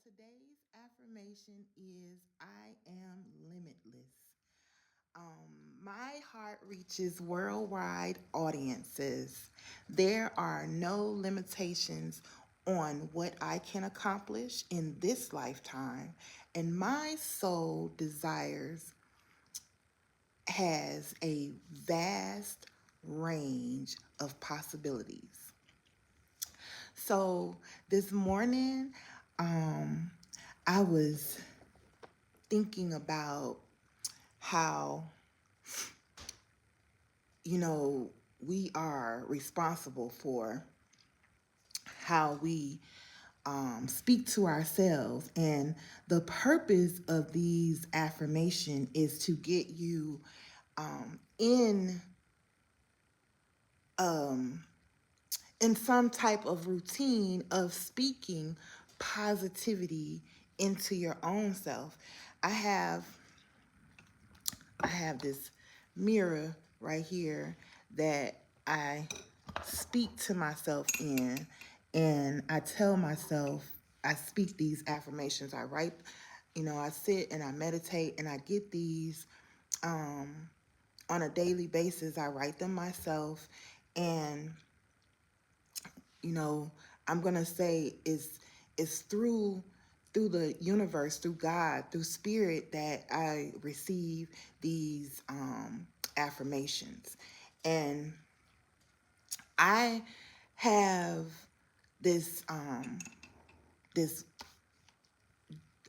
today's affirmation is I am limitless. My heart reaches worldwide audiences. There are no limitations on what I can accomplish in this lifetime, and my soul desires has a vast range of possibilities. So this morning, um, I was thinking about how, you know, we are responsible for how we speak to ourselves. And the purpose of these affirmation is to get you in in some type of routine of speaking positivity into your own self. I have I have this mirror right here that I speak to myself in, and I tell myself, I speak these affirmations. I write, I sit and I meditate and I get these on a daily basis. I write them myself, and you know, I'm gonna say is through the universe, through God, through spirit that I receive these affirmations. And I have this this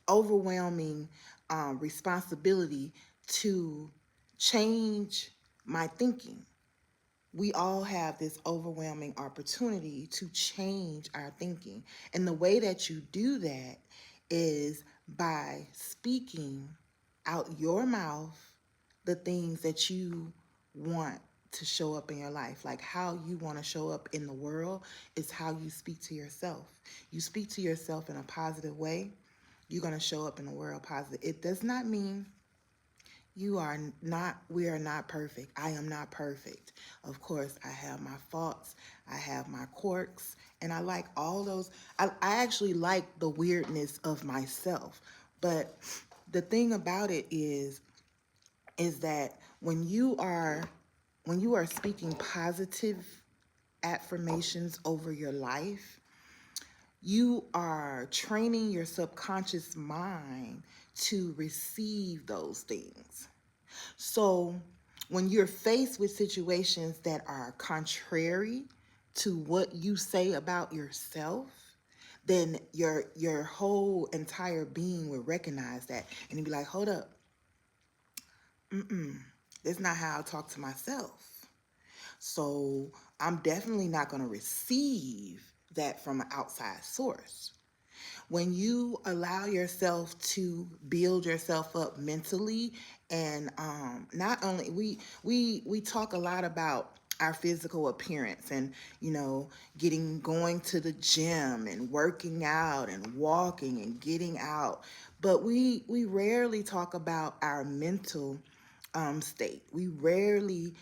overwhelming responsibility to change my thinking. We all have this overwhelming opportunity to change our thinking. And the way that you do that is by speaking out your mouth the things that you want to show up in your life. Like how you want to show up in the world is how you speak to yourself. You speak to yourself in a positive way, you're going to show up in the world positive. It does not mean we are not perfect. I am not perfect. Of course, I have my faults, I have my quirks, and I like all those. I actually like the weirdness of myself. But the thing about it is that when you are speaking positive affirmations over your life, you are training your subconscious mind to receive those things. So when you're faced with situations that are contrary to what you say about yourself, then your whole entire being will recognize that and be like, hold up, that's not how I talk to myself. So I'm definitely not going to receive that from an outside source. When you allow yourself to build yourself up mentally, and not only we talk a lot about our physical appearance, and getting going to the gym and working out and walking and getting out, but we rarely talk about our mental state. We rarely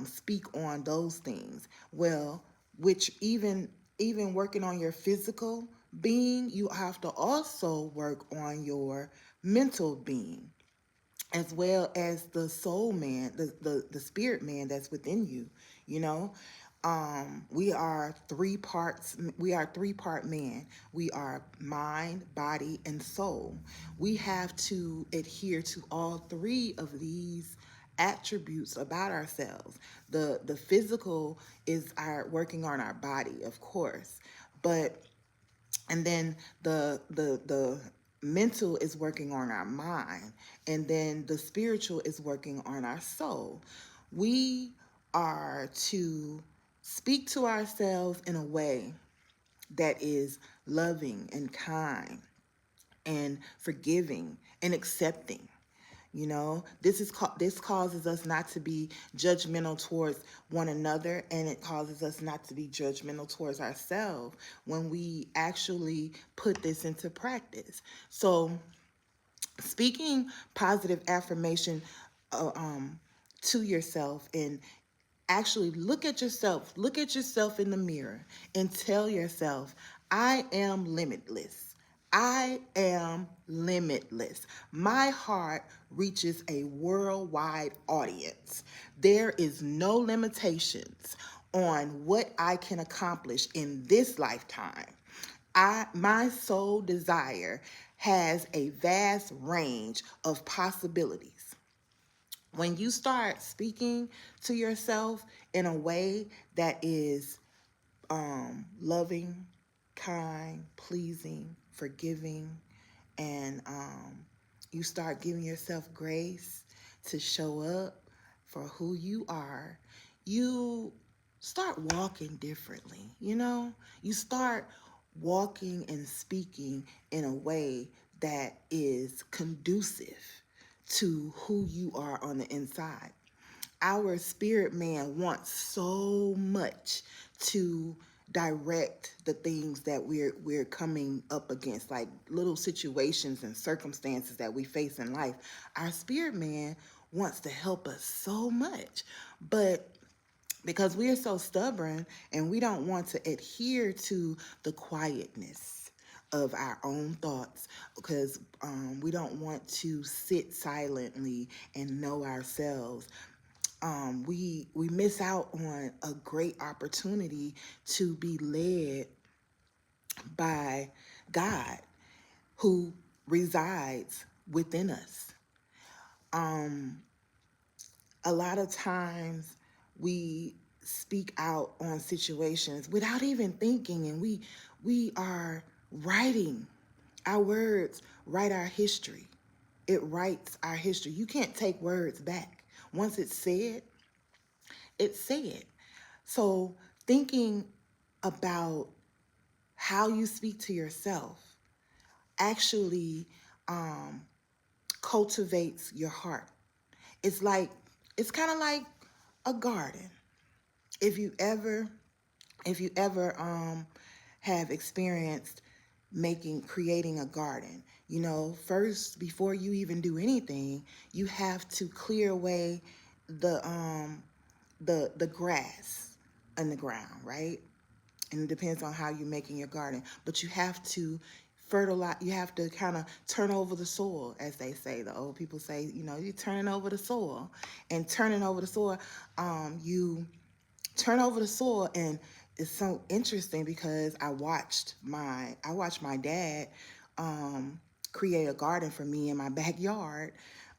speak on those things. Well, which even working on your physical being, you have to also work on your mental being, as well as the soul man, the spirit man that's within you. You know, we are three parts. We are three-part man. We are mind, body, and soul. We have to adhere to all three of these attributes about ourselves. The physical is our working on our body, of course, but and then the mental is working on our mind, and then the spiritual is working on our soul. We are to speak to ourselves in a way that is loving and kind and forgiving and accepting. This causes us not to be judgmental towards one another, and it causes us not to be judgmental towards ourselves when we actually put this into practice. So speaking positive affirmation uh, um, to yourself, and actually look at yourself in the mirror and tell yourself, I am limitless. I am limitless. My heart reaches a worldwide audience. There is no limitations on what I can accomplish in this lifetime. My soul desire has a vast range of possibilities. When you start speaking to yourself in a way that is loving, kind, pleasing, forgiving, and you start giving yourself grace to show up for who you are, you start walking differently. You start walking and speaking in a way that is conducive to who you are on the inside. Our spirit man wants so much to direct the things that we're coming up against, like little situations and circumstances that we face in life. Our spirit man wants to help us so much, but because we are so stubborn and we don't want to adhere to the quietness of our own thoughts, because we don't want to sit silently and know ourselves. We miss out on a great opportunity to be led by God, who resides within us. Um, a lot of times we speak out on situations without even thinking, and we are writing our words, write our history. It writes our history. You can't take words back. Once it's said. So thinking about how you speak to yourself actually um, cultivates your heart. It's like it's kind of like a garden. If you ever have experienced creating a garden, first, before you even do anything, you have to clear away the grass in the ground, right? And it depends on how you're making your garden, but you have to fertilize. You have to kind of turn over the soil, as they say. The old people say, you're turning over the soil. And turning over the soil, you turn over the soil. And it's so interesting because I watched my dad create a garden for me in my backyard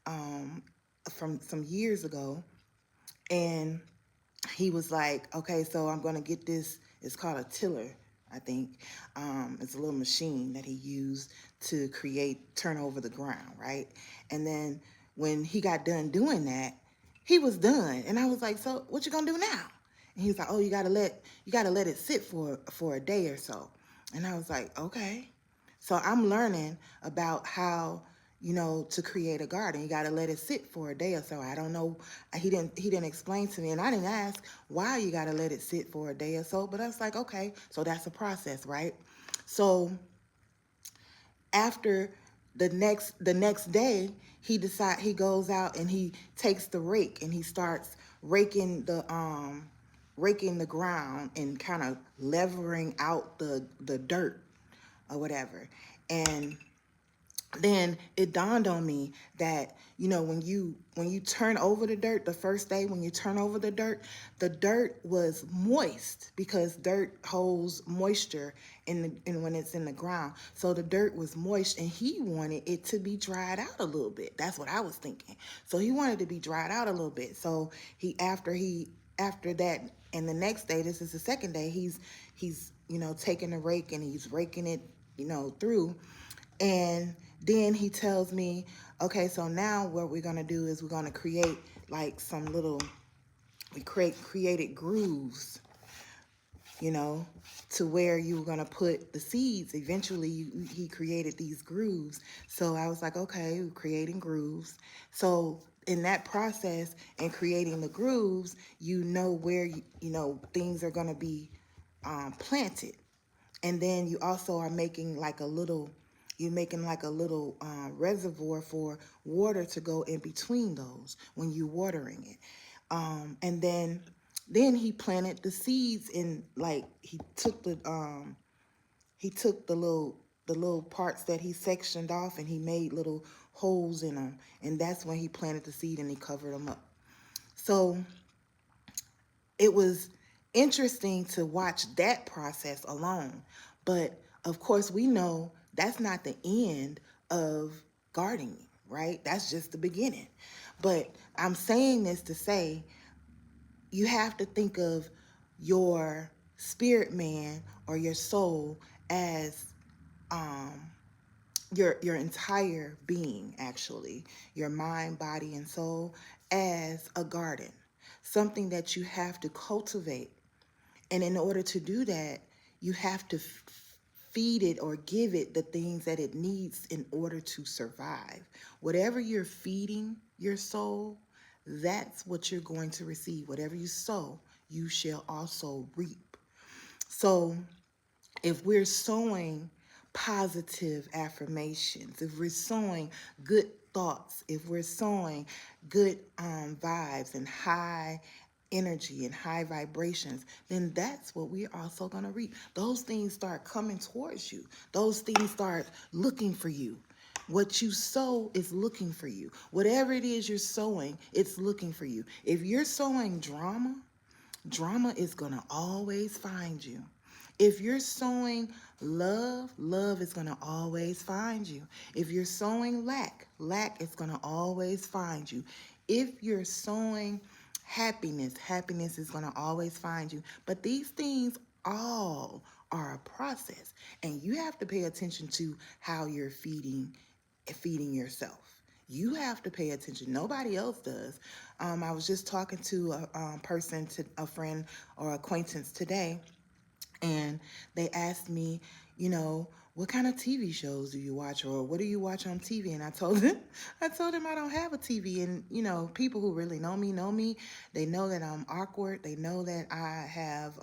um, from some years ago. And he was like, okay, so I'm going to get this. It's called a tiller, I think. It's a little machine that he used to turn over the ground, right? And then when he got done doing that, he was done. And I was like, so what you going to do now? And he was like, oh, you got to let it sit for a day or so. And I was like, okay. So I'm learning about how to create a garden. You got to let it sit for a day or so. I don't know. He didn't explain to me, and I didn't ask why you got to let it sit for a day or so. But I was like, okay, so that's a process, right? So after the next day, he goes out and he takes the rake and he starts raking the ground and kind of levering out the dirt or whatever. And then it dawned on me that when you turn over the dirt, the first day when you turn over the dirt was moist, because dirt holds moisture in when it's in the ground. So the dirt was moist, and he wanted it to be dried out a little bit. That's what I was thinking. So he wanted to be dried out a little bit. So after that, and the next day, this is the second day, he's taking the rake and he's raking it through. And then he tells me, okay, so now what we're gonna do is we're gonna create like some little, created grooves, you know, to where you were gonna put the seeds. Eventually, he created these grooves. So I was like, okay, we're creating grooves. So in that process and creating the grooves, where things are gonna be planted. And then you also are making like a little reservoir for water to go in between those when you're watering it. And then he planted the seeds in, like he took the little the little parts that he sectioned off, and he made little holes in them, and that's when he planted the seed and he covered them up. So it was interesting to watch that process alone. But of course, we know that's not the end of gardening, right? That's just the beginning. But I'm saying this to say you have to think of your spirit man or your soul as um, your entire being, actually, your mind, body, and soul, as a garden, something that you have to cultivate. And in order to do that, you have to feed it or give it the things that it needs in order to survive. Whatever you're feeding your soul, that's what you're going to receive. Whatever you sow, you shall also reap. So if we're sowing positive affirmations, if we're sowing good thoughts, if we're sowing good vibes and high energy and high vibrations, then that's what we're also going to reap. Those things start coming towards you. Those things start looking for you. What you sow is looking for you. Whatever it is you're sowing, it's looking for you. If you're sowing drama, drama is going to always find you. If you're sowing love, love is going to always find you. If you're sowing lack, lack is going to always find you. If you're sowing happiness, happiness is going to always find you. But these things all are a process, and you have to pay attention to how you're feeding yourself. You have to pay attention. Nobody else does. I was just talking to a friend or acquaintance today, and they asked me, what kind of TV shows do you watch, or what do you watch on TV? And I told them I don't have a TV. And people who really know me. They know that I'm awkward. They know that I have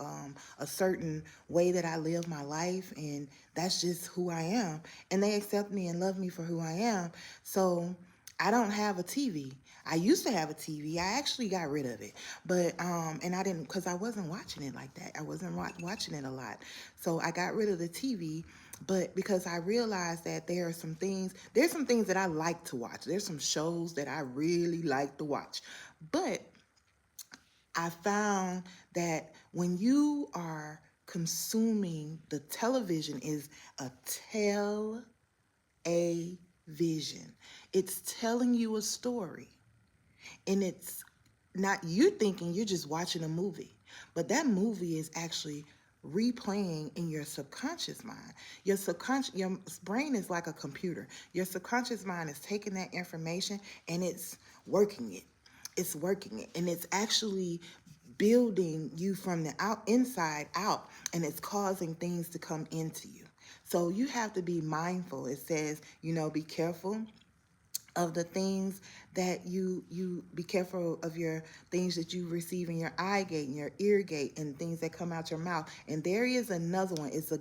a certain way that I live my life, and that's just who I am. And they accept me and love me for who I am. So I don't have a TV. I used to have a TV. I actually got rid of it, but and I didn't, because I wasn't watching it like that. I wasn't watching it a lot, so I got rid of the TV. But because I realized that there's some things that I like to watch. There's some shows that I really like to watch, but I found that when you are consuming the television is a a vision. It's telling you a story. And it's not you thinking you're just watching a movie, but that movie is actually replaying in your subconscious mind. Your brain is like a computer. Your subconscious mind is taking that information and it's working it. It's working it. And it's actually building you from the inside out, and it's causing things to come into you. So you have to be mindful. It says, be careful of the things that you be careful of your things that you receive in your eye gate and your ear gate and things that come out your mouth. And there is another one. It's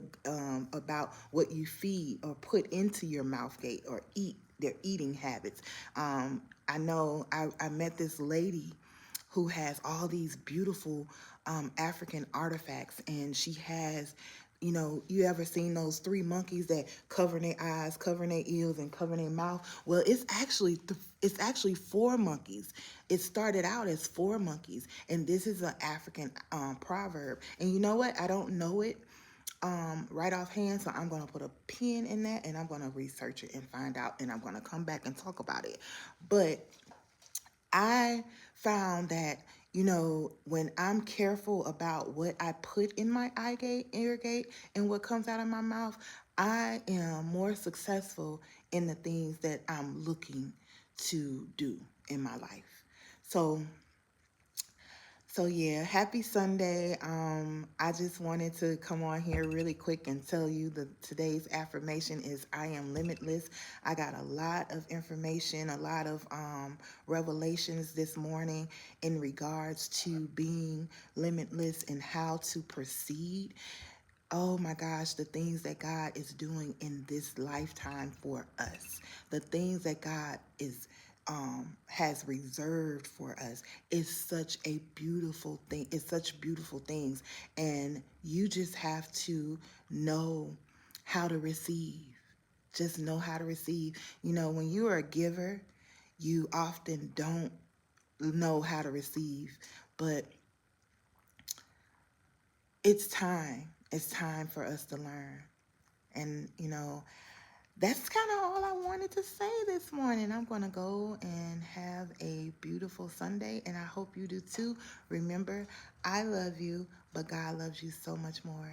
about what you feed or put into your mouth gate or eat, their eating habits. I know I met this lady who has all these beautiful African artifacts, and she has, you ever seen those three monkeys that cover their eyes, cover their ears, and cover their mouth? Well, it's actually four monkeys. It started out as four monkeys, and this is an African proverb. And you know what? I don't know it right offhand, so I'm going to put a pin in that, and I'm going to research it and find out, and I'm going to come back and talk about it. But I found that, when I'm careful about what I put in my eye gate, ear gate, and what comes out of my mouth, I am more successful in the things that I'm looking to do in my life. So yeah, happy Sunday. I just wanted to come on here really quick and tell you that today's affirmation is I am limitless. I got a lot of information, a lot of revelations this morning in regards to being limitless and how to proceed. Oh my gosh, the things that God is doing in this lifetime for us, the things that God has reserved for us is such a beautiful thing. It's such beautiful things, and you just have to know how to receive. Just know how to receive. When you are a giver, you often don't know how to receive, but it's time. It's time for us to learn. And, that's kind of all I wanted to say this morning. I'm going to go and have a beautiful Sunday, and I hope you do too. Remember, I love you, but God loves you so much more.